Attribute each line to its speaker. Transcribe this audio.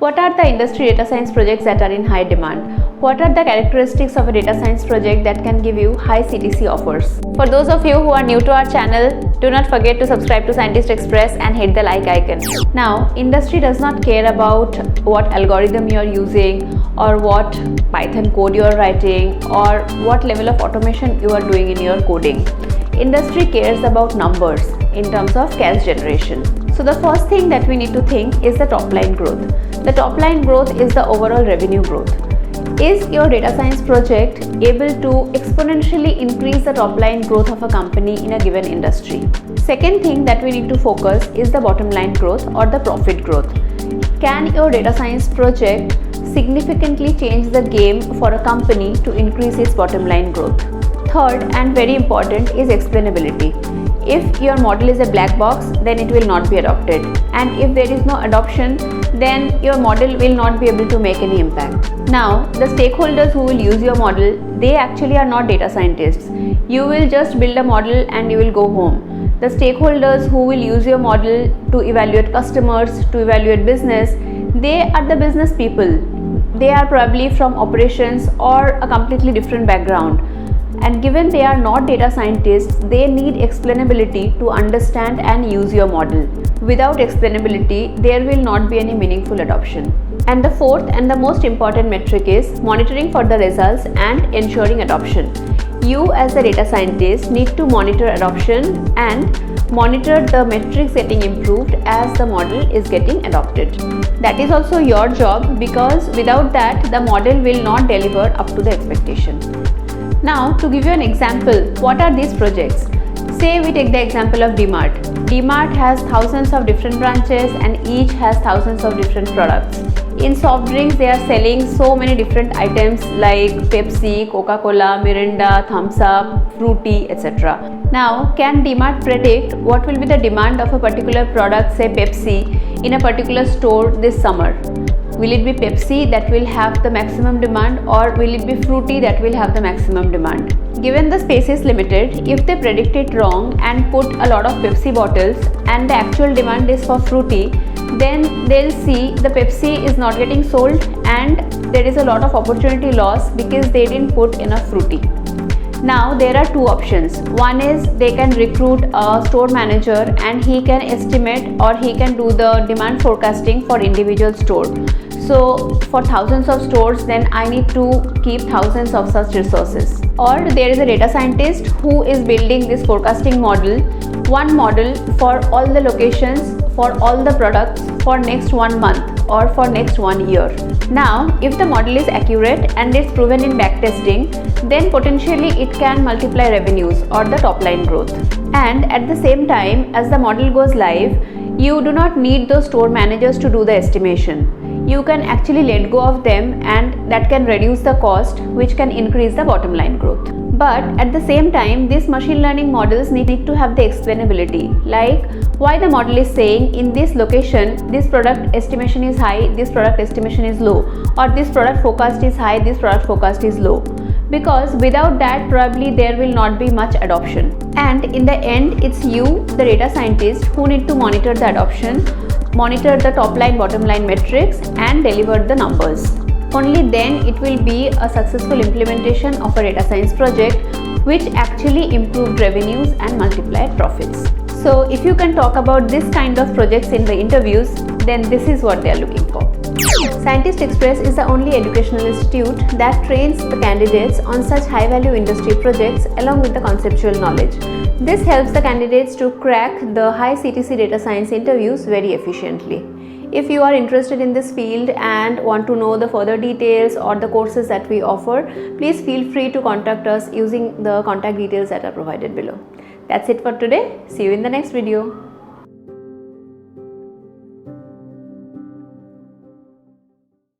Speaker 1: What are the industry data science projects that are in high demand? What are the characteristics of a data science project that can give you high CTC offers? For those of you who are new to our channel, do not forget to subscribe to Scientist Express and hit the like icon. Now, industry does not care about what algorithm you are using or what Python code you are writing or what level of automation you are doing in your coding. Industry cares about numbers in terms of cash generation. So the first thing that we need to think is the top line growth. The top line growth is the overall revenue growth. Is your data science project able to exponentially increase the top line growth of a company in a given industry? Second thing that we need to focus is the bottom line growth or the profit growth. Can your data science project significantly change the game for a company to increase its bottom line growth? Third and very important is explainability. If your model is a black box, then it will not be adopted, and if there is no adoption, then your model will not be able to make any impact. Now, the stakeholders who will use your model, they actually are not data scientists. You will just build a model and you will go home. The stakeholders who will use your model to evaluate customers, to evaluate business, they are the business people. They are probably from operations or a completely different background. And given they are not data scientists, they need explainability to understand and use your model. Without explainability, there will not be any meaningful adoption. And the fourth and the most important metric is monitoring for the results and ensuring adoption. You as a data scientist need to monitor adoption and monitor the metrics getting improved as the model is getting adopted. That is also your job, because without that, the model will not deliver up to the expectation. Now, to give you an example, what are these projects? Say we take the example of DMart. DMart has thousands of different branches and each has thousands of different products. In soft drinks, they are selling so many different items like Pepsi, Coca-Cola, Mirinda, Thumbs Up, Fruity, etc. Now, can DMart predict what will be the demand of a particular product, say Pepsi, in a particular store this summer? Will it be Pepsi that will have the maximum demand, or will it be Fruity that will have the maximum demand? Given the space is limited, if they predict it wrong and put a lot of Pepsi bottles and the actual demand is for Fruity, then they'll see the Pepsi is not getting sold and there is a lot of opportunity loss because they didn't put enough Fruity. Now there are two options. One is they can recruit a store manager and he can estimate or he can do the demand forecasting for individual store. So for thousands of stores, then I need to keep thousands of such resources. Or there is a data scientist who is building this forecasting model, one model for all the locations, for all the products for next 1 month or for next 1 year. Now, if the model is accurate and it's proven in backtesting, then potentially it can multiply revenues or the top line growth. And at the same time, as the model goes live, you do not need those store managers to do the estimation. You can actually let go of them, and that can reduce the cost, which can increase the bottom line growth. But at the same time, these machine learning models need to have the explainability, like why the model is saying in this location this product estimation is high, this product estimation is low, or this product forecast is high, this product forecast is low. Because without that, probably there will not be much adoption. And in the end, it's you, the data scientist, who need to monitor the adoption, monitor the top line, bottom line metrics, and deliver the numbers. Only then it will be a successful implementation of a data science project which actually improved revenues and multiplied profits. So if you can talk about this kind of projects in the interviews, then this is what they are looking for. Scientist Express is the only educational institute that trains the candidates on such high value industry projects along with the conceptual knowledge. This helps the candidates to crack the high CTC data science interviews very efficiently. If you are interested in this field and want to know the further details or the courses that we offer, please feel free to contact us using the contact details that are provided below. That's it for today. See you in the next video.